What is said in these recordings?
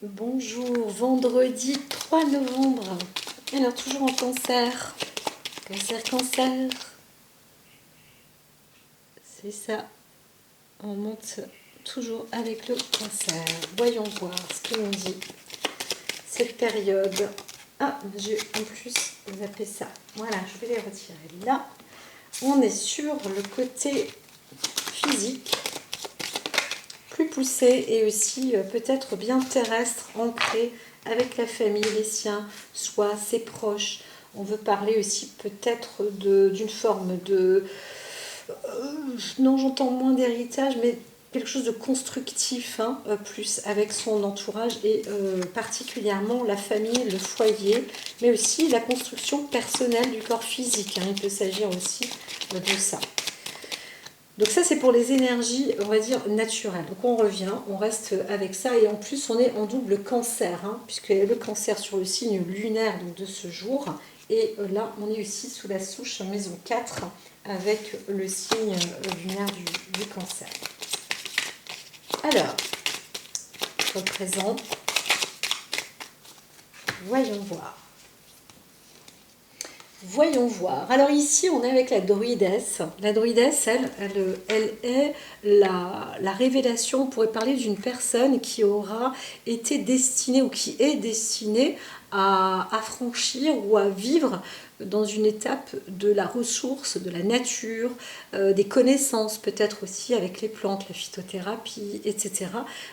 Bonjour, vendredi 3 novembre. Alors, toujours en cancer. Cancer, cancer. C'est ça. On monte toujours avec le cancer. Voyons voir ce que l'on dit. Cette période. Ah, j'ai en plus zappé ça. Voilà, je vais les retirer là. On est sur le côté physique. Plus poussé et aussi peut-être bien terrestre, ancré avec la famille, les siens, soit ses proches. On veut parler aussi peut-être d'une forme de... non, j'entends moins d'héritage, mais quelque chose de constructif, hein, plus avec son entourage et particulièrement la famille, le foyer, mais aussi la construction personnelle du corps physique. Hein. Il peut s'agir aussi de ça. Donc ça, c'est pour les énergies, on va dire, naturelles. Donc on revient, on reste avec ça. Et en plus, on est en double cancer, hein, puisque le cancer sur le signe lunaire donc, de ce jour. Et là, on est aussi sous la souche maison 4 avec le signe lunaire du cancer. Alors, représente. Voyons voir. Voyons voir. Alors ici, on est avec la druidesse. La druidesse, elle est la révélation. On pourrait parler d'une personne qui aura été destinée ou qui est destinée à franchir ou à vivre dans une étape de la ressource, de la nature, des connaissances peut-être aussi avec les plantes, la phytothérapie, etc.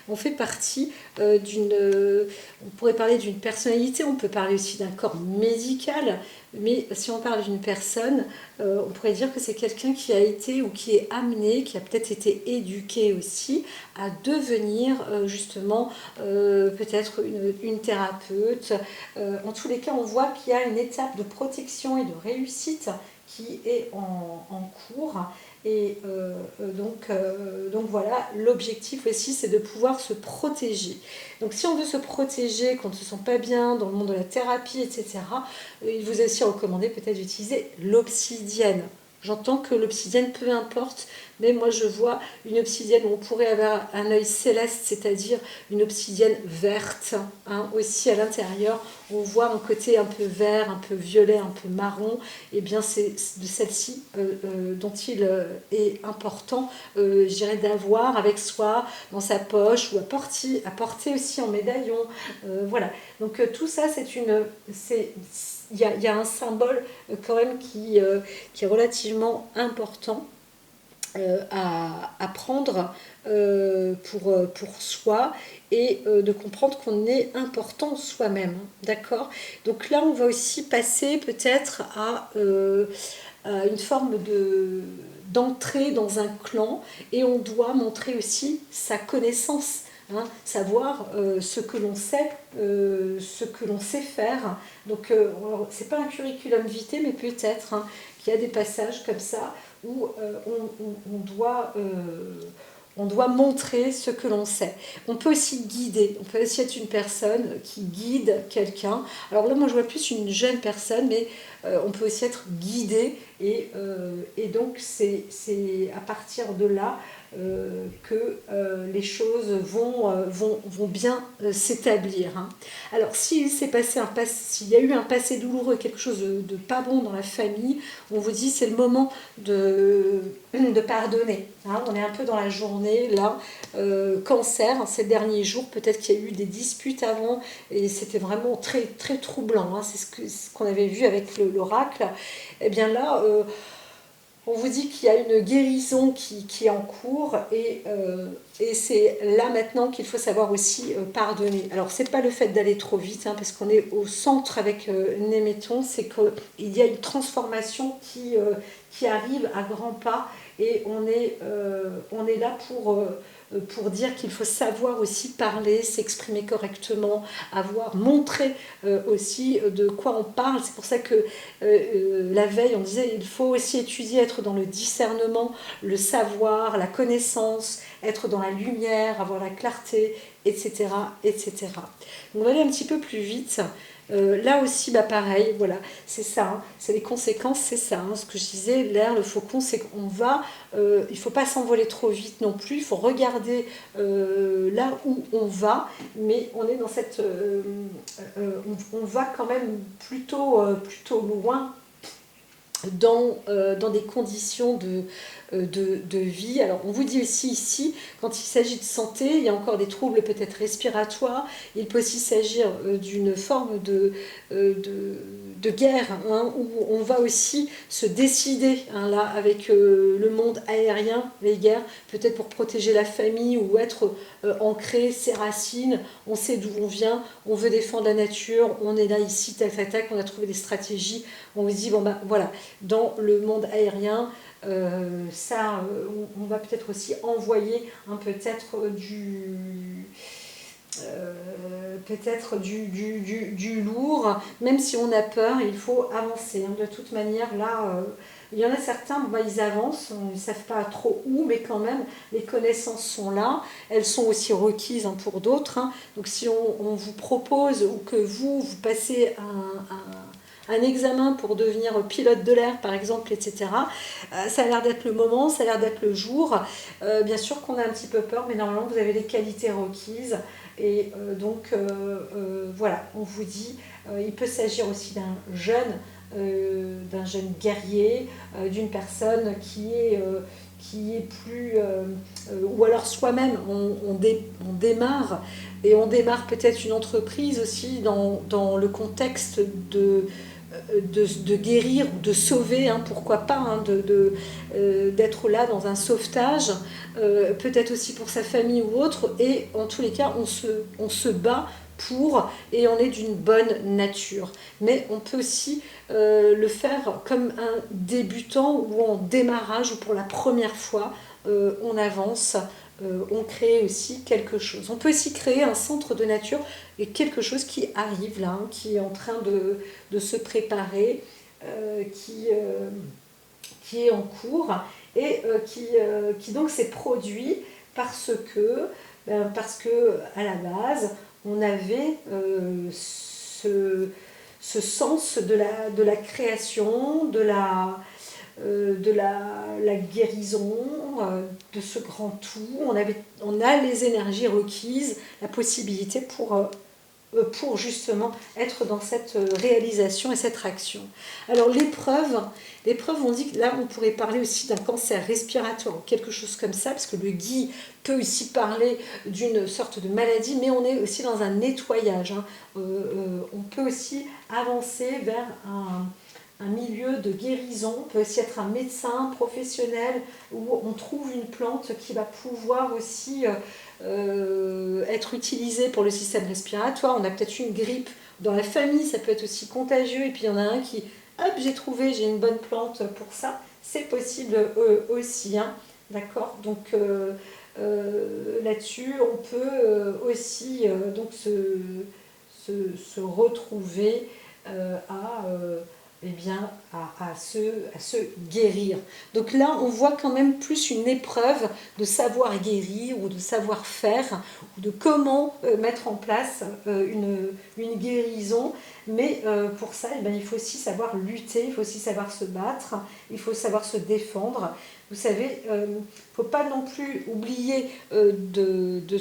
On fait partie on pourrait parler d'une personnalité, on peut parler aussi d'un corps médical, mais si on parle d'une personne, on pourrait dire que c'est quelqu'un qui a été ou qui est amené, qui a peut-être été éduqué aussi à devenir justement peut-être une thérapeute. En tous les cas, on voit qu'il y a une étape de protection et de réussite qui est en cours. Et donc voilà, l'objectif aussi, c'est de pouvoir se protéger. Donc si on veut se protéger, qu'on ne se sent pas bien dans le monde de la thérapie, etc., il vous est aussi recommandé peut-être d'utiliser l'obsidienne. J'entends que l'obsidienne, peu importe, mais moi je vois une obsidienne où on pourrait avoir un œil céleste, c'est-à-dire une obsidienne verte, hein, aussi à l'intérieur. On voit un côté un peu vert, un peu violet, un peu marron. Et bien c'est de celle-ci dont il est important, je dirais, d'avoir avec soi, dans sa poche, ou à porter aussi en médaillon. Voilà. Donc tout ça, il y a un symbole quand même qui est relativement important à prendre pour soi et de comprendre qu'on est important soi-même. D'accord. Donc là, on va aussi passer peut-être à une forme d'entrée dans un clan et on doit montrer aussi sa connaissance. Hein, savoir ce que l'on sait, ce que l'on sait faire. Donc, c'est pas un curriculum vitae, mais peut-être hein, qu'il y a des passages comme ça où on doit montrer ce que l'on sait. On peut aussi guider, on peut aussi être une personne qui guide quelqu'un. Alors là, moi, je vois plus une jeune personne, mais on peut aussi être guidé. Et donc, c'est à partir de là que les choses vont bien s'établir. Hein. Alors, s'il y a eu un passé douloureux, quelque chose de pas bon dans la famille, on vous dit c'est le moment de pardonner. Hein. On est un peu dans la journée, là, cancer, hein, ces derniers jours, peut-être qu'il y a eu des disputes avant, et c'était vraiment très, très troublant. Hein. C'est ce qu'on avait vu avec l'oracle. Et bien là, on vous dit qu'il y a une guérison qui est en cours et c'est là maintenant qu'il faut savoir aussi pardonner. Alors c'est pas le fait d'aller trop vite hein, parce qu'on est au centre avec Néméton, c'est qu'il y a une transformation qui arrive à grands pas et on est là pour dire qu'il faut savoir aussi parler, s'exprimer correctement, montré aussi de quoi on parle. C'est pour ça que la veille, on disait il faut aussi étudier, être dans le discernement, le savoir, la connaissance, être dans la lumière, avoir la clarté, etc. etc. Donc, on va aller un petit peu plus vite. Là aussi, bah pareil, voilà, c'est ça, hein, c'est les conséquences, c'est ça, hein, ce que je disais, l'air, le faucon, c'est qu'on va, il ne faut pas s'envoler trop vite non plus, il faut regarder là où on va, mais on est dans cette, on va quand même plutôt loin dans des conditions de vie. Alors on vous dit aussi ici, quand il s'agit de santé, il y a encore des troubles peut-être respiratoires, il peut aussi s'agir d'une forme de guerre, hein, où on va aussi se décider, hein, là, avec le monde aérien, les guerres, peut-être pour protéger la famille ou être ancré, ses racines, on sait d'où on vient, on veut défendre la nature, on est là ici, tac, tac, tac, on a trouvé des stratégies, on vous dit, bon ben voilà, dans le monde aérien, on va peut-être aussi envoyer peut-être du lourd, même si on a peur, il faut avancer, hein. De toute manière, là, il y en a certains, bah, ils avancent, ils ne savent pas trop où, mais quand même, les connaissances sont là, elles sont aussi requises, hein, pour d'autres, hein. Donc si on vous propose, ou que vous passez un examen pour devenir pilote de l'air, par exemple, etc. Ça a l'air d'être le moment, ça a l'air d'être le jour. Bien sûr qu'on a un petit peu peur, mais normalement, vous avez les qualités requises. Et voilà, on vous dit, il peut s'agir aussi d'un jeune guerrier, d'une personne qui est plus... ou alors soi-même, on démarre, et on démarre peut-être une entreprise aussi dans le contexte de guérir ou de sauver, hein, pourquoi pas, hein, d'être là dans un sauvetage, peut-être aussi pour sa famille ou autre, et en tous les cas on se bat pour, et on est d'une bonne nature. Mais on peut aussi le faire comme un débutant ou en démarrage, ou pour la première fois, on avance, on crée aussi quelque chose. On peut aussi créer un centre de nature, et quelque chose qui arrive là, hein, qui est en train de se préparer, qui est en cours, et qui donc s'est produit parce que à la base, on avait ce sens de la création, de la guérison, de ce grand tout. On a les énergies requises, la possibilité pour justement être dans cette réalisation et cette action. Alors l'épreuve, on dit que là on pourrait parler aussi d'un cancer respiratoire ou quelque chose comme ça, parce que le gui peut aussi parler d'une sorte de maladie, mais on est aussi dans un nettoyage, hein. On peut aussi avancer vers un milieu de guérison, on peut aussi être un médecin professionnel, où on trouve une plante qui va pouvoir aussi être utilisée pour le système respiratoire. On a peut-être une grippe dans la famille, ça peut être aussi contagieux, et puis il y en a un qui, hop, j'ai une bonne plante pour ça, c'est possible aussi, hein. D'accord, donc là-dessus on peut aussi donc se retrouver à se guérir. Donc là, on voit quand même plus une épreuve de savoir guérir, ou de savoir faire, ou de comment mettre en place une guérison. Mais pour ça, il faut aussi savoir lutter, il faut aussi savoir se battre, il faut savoir se défendre. Vous savez, il ne faut pas non plus oublier de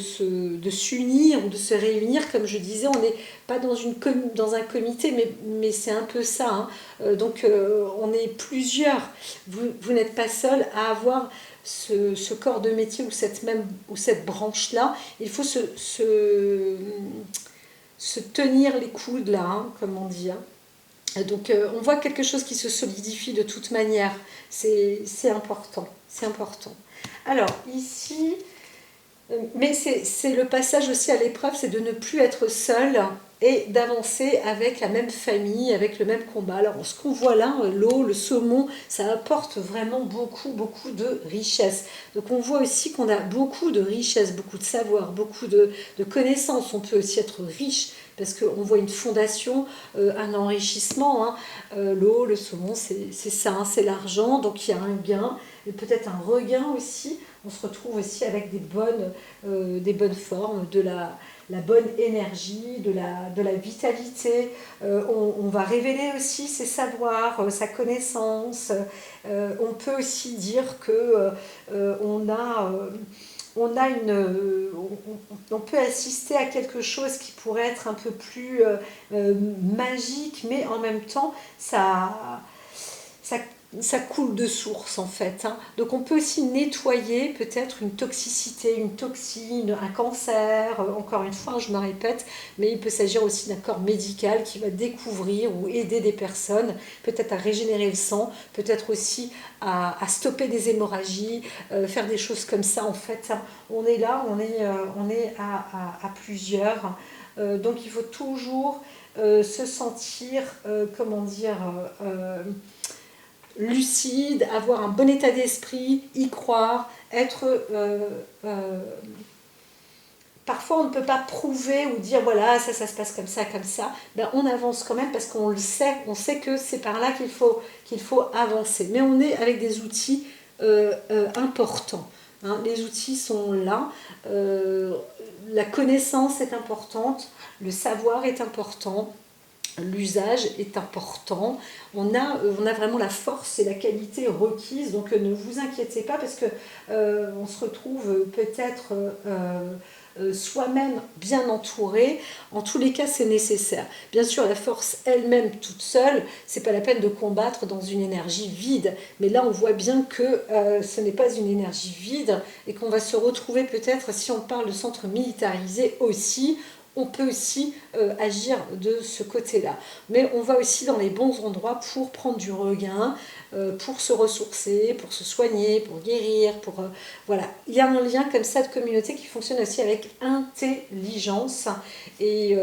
s'unir ou de se réunir. Comme je disais, on n'est pas dans un comité, mais c'est un peu ça, hein. Donc on est plusieurs. Vous n'êtes pas seul à avoir ce corps de métier, ou cette branche-là. Il faut se tenir les coudes là, hein, comme on dit, hein. Donc on voit quelque chose qui se solidifie de toute manière. C'est important, c'est important. Alors ici, mais c'est le passage aussi à l'épreuve, c'est de ne plus être seul, et d'avancer avec la même famille, avec le même combat. Alors ce qu'on voit là, l'eau, le saumon, ça apporte vraiment beaucoup, beaucoup de richesse. Donc on voit aussi qu'on a beaucoup de richesse, beaucoup de savoir, beaucoup de connaissances. On peut aussi être riche, parce qu'on voit une fondation, un enrichissement, hein. L'eau, le saumon, c'est ça, hein, c'est l'argent, donc il y a un gain, et peut-être un regain aussi, on se retrouve aussi avec des bonnes formes, la bonne énergie, de la vitalité. On va révéler aussi ses savoirs, sa connaissance. On peut aussi dire que on a on peut assister à quelque chose qui pourrait être un peu plus magique, mais en même temps, ça, ça coule de source en fait, hein. Donc on peut aussi nettoyer peut-être une toxicité, une toxine, un cancer, encore une fois, je me répète, mais il peut s'agir aussi d'un corps médical qui va découvrir ou aider des personnes, peut-être à régénérer le sang, peut-être aussi à stopper des hémorragies, faire des choses comme ça en fait, hein. On est là, on est à plusieurs. Donc il faut toujours se sentir, comment dire, lucide, avoir un bon état d'esprit, y croire, être... euh, parfois on ne peut pas prouver ou dire voilà ça se passe comme ça, ben, on avance quand même parce qu'on le sait, on sait que c'est par là qu'il faut avancer. Mais on est avec des outils importants. Hein. Les outils sont là, la connaissance est importante, le savoir est important, l'usage est important. On a vraiment la force et la qualité requise, donc ne vous inquiétez pas parce que on se retrouve peut-être soi-même bien entouré. En tous les cas, c'est nécessaire. Bien sûr, la force elle-même toute seule, c'est pas la peine de combattre dans une énergie vide. Mais là, on voit bien que ce n'est pas une énergie vide et qu'on va se retrouver peut-être, si on parle de centre militarisé aussi, on peut aussi agir de ce côté-là. Mais on va aussi dans les bons endroits pour prendre du regain, pour se ressourcer, pour se soigner, pour guérir, voilà. Il y a un lien comme ça de communauté qui fonctionne aussi avec intelligence et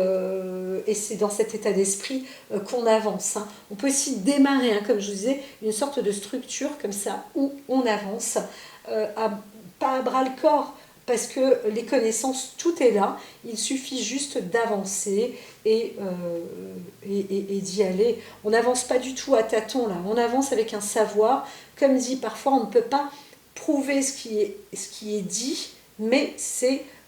c'est dans cet état d'esprit qu'on avance, hein. On peut aussi démarrer, hein, comme je vous disais, une sorte de structure comme ça où on avance, pas à bras le corps, parce que les connaissances, tout est là, il suffit juste d'avancer et d'y aller. On n'avance pas du tout à tâtons, là, on avance avec un savoir. Comme dit, parfois on ne peut pas prouver ce qui est dit, mais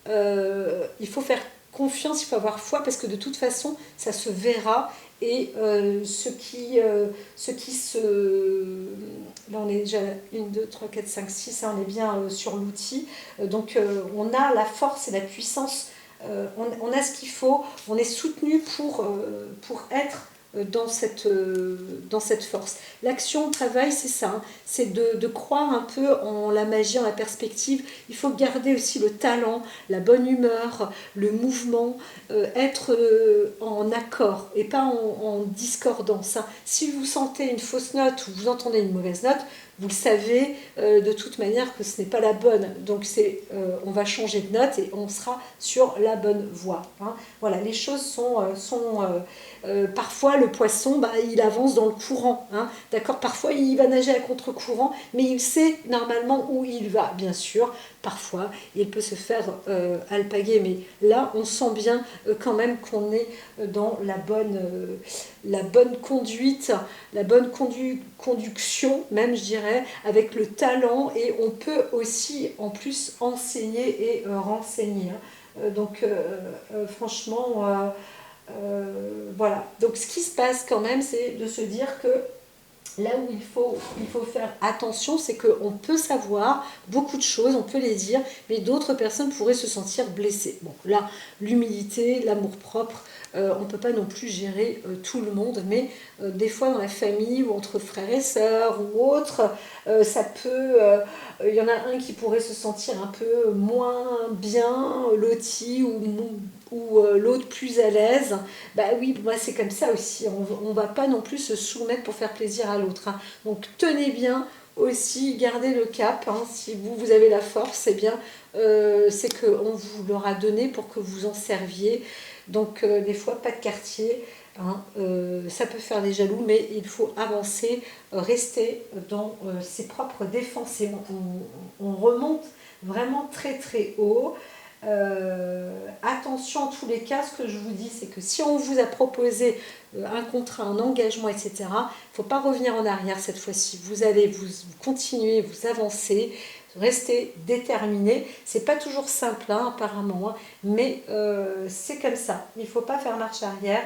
il faut faire confiance, il faut avoir foi, parce que de toute façon, ça se verra. Et ce qui se... Là, on est déjà 1, 2, 3, 4, 5, 6, hein, on est bien sur l'outil. Donc, on a la force et la puissance, on a ce qu'il faut, on est soutenu pour être dans cette force. L'action, le travail, c'est ça, hein, c'est de croire un peu en la magie, en la perspective. Il faut garder aussi le talent, la bonne humeur, le mouvement, être en accord et pas en discordance, hein. Si vous sentez une fausse note ou vous entendez une mauvaise note, vous le savez de toute manière que ce n'est pas la bonne. Donc on va changer de note et on sera sur la bonne voie, hein. Voilà, les choses sont parfois le poisson, bah, il avance dans le courant, hein, d'accord. Parfois il va nager à contre-courant, mais il sait normalement où il va. Bien sûr, parfois il peut se faire alpaguer, mais là on sent bien quand même qu'on est dans la bonne conduite, la bonne conduction même, je dirais, avec le talent, et on peut aussi en plus enseigner et renseigner, hein. Donc franchement voilà. Donc ce qui se passe quand même, c'est de se dire que là où il faut faire attention, c'est qu'on peut savoir beaucoup de choses, on peut les dire, mais d'autres personnes pourraient se sentir blessées. Bon, là, l'humilité, l'amour-propre, on ne peut pas non plus gérer tout le monde, mais des fois dans la famille ou entre frères et sœurs ou autres, il y en a un qui pourrait se sentir un peu moins bien loti ou l'autre plus à l'aise. Bah oui, moi c'est comme ça aussi, on ne va pas non plus se soumettre pour faire plaisir à l'autre, hein. Donc tenez bien aussi, gardez le cap, hein. Si vous avez la force, eh bien c'est qu'on vous l'aura donné pour que vous en serviez. Donc des fois pas de quartier, hein, ça peut faire des jaloux, mais il faut avancer, rester dans ses propres défenses, et on remonte vraiment très très haut. Attention, en tous les cas, ce que je vous dis, c'est que si on vous a proposé un contrat, un engagement, etc., il ne faut pas revenir en arrière cette fois-ci. Vous allez vous continuer, vous avancer, restez déterminé. C'est pas toujours simple, hein, apparemment, hein, mais c'est comme ça. Il ne faut pas faire marche arrière.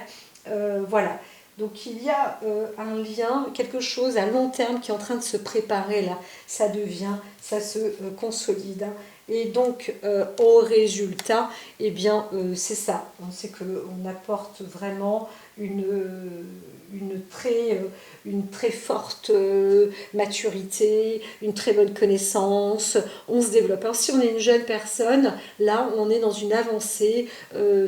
Voilà. Donc il y a un lien, quelque chose à long terme qui est en train de se préparer là. Ça devient, ça se consolide, hein. Et donc au résultat, eh bien c'est ça. C'est qu'on apporte vraiment une très forte maturité, une très bonne connaissance, on se développe. Alors si on est une jeune personne, là on est dans une avancée,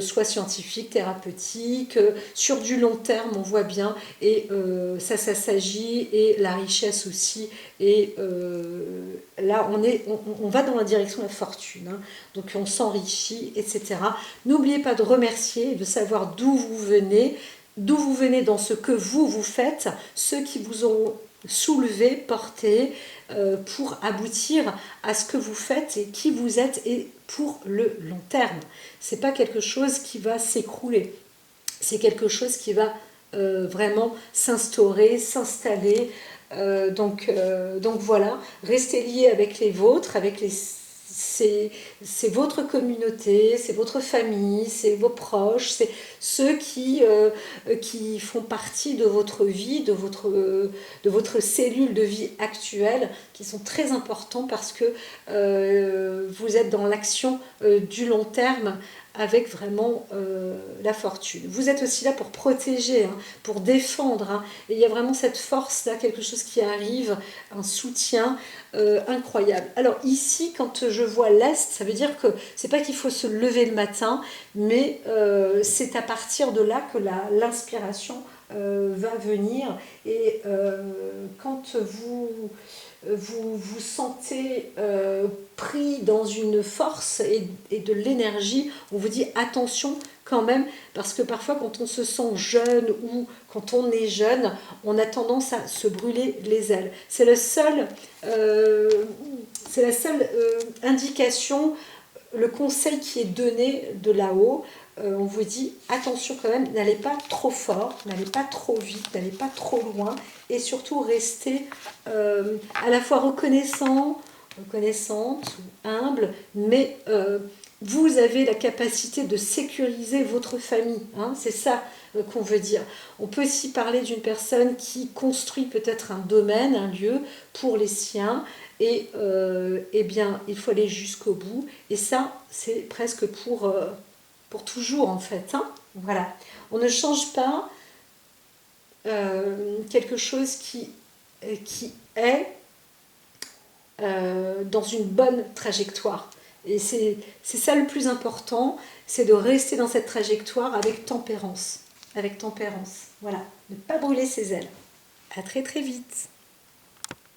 soit scientifique, thérapeutique, sur du long terme on voit bien, et ça s'agit, et la richesse aussi, et là on va dans la direction de la fortune, hein. Donc on s'enrichit, etc. N'oubliez pas de remercier, de savoir d'où vous venez dans ce que vous faites, ceux qui vous ont soulevé, porté, pour aboutir à ce que vous faites et qui vous êtes, et pour le long terme. C'est pas quelque chose qui va s'écrouler, c'est quelque chose qui va vraiment s'instaurer, s'installer. Donc voilà, restez liés avec les vôtres, avec c'est votre communauté, c'est votre famille, c'est vos proches, c'est ceux qui font partie de votre vie, de votre cellule de vie actuelle, qui sont très importants parce que vous êtes dans l'action du long terme, avec vraiment la fortune. Vous êtes aussi là pour protéger, hein, pour défendre, hein, et il y a vraiment cette force là, quelque chose qui arrive, un soutien incroyable. Alors ici, quand je vois l'Est, ça veut dire que c'est pas qu'il faut se lever le matin, mais c'est à partir de là que l'inspiration va venir, et quand vous sentez pris dans une force et de l'énergie, on vous dit attention quand même, parce que parfois quand on se sent jeune, ou quand on est jeune, on a tendance à se brûler les ailes. C'est la seule indication, le conseil qui est donné de là-haut. On vous dit attention quand même, n'allez pas trop fort, n'allez pas trop vite, n'allez pas trop loin, et surtout restez à la fois reconnaissante ou humble, mais vous avez la capacité de sécuriser votre famille, hein, c'est ça qu'on veut dire. On peut aussi parler d'une personne qui construit peut-être un domaine, un lieu pour les siens, et eh bien il faut aller jusqu'au bout, et ça c'est presque pour toujours en fait, hein. Voilà, on ne change pas quelque chose qui est dans une bonne trajectoire. Et c'est ça le plus important, c'est de rester dans cette trajectoire avec tempérance. Avec tempérance, voilà. Ne pas brûler ses ailes. À très très vite.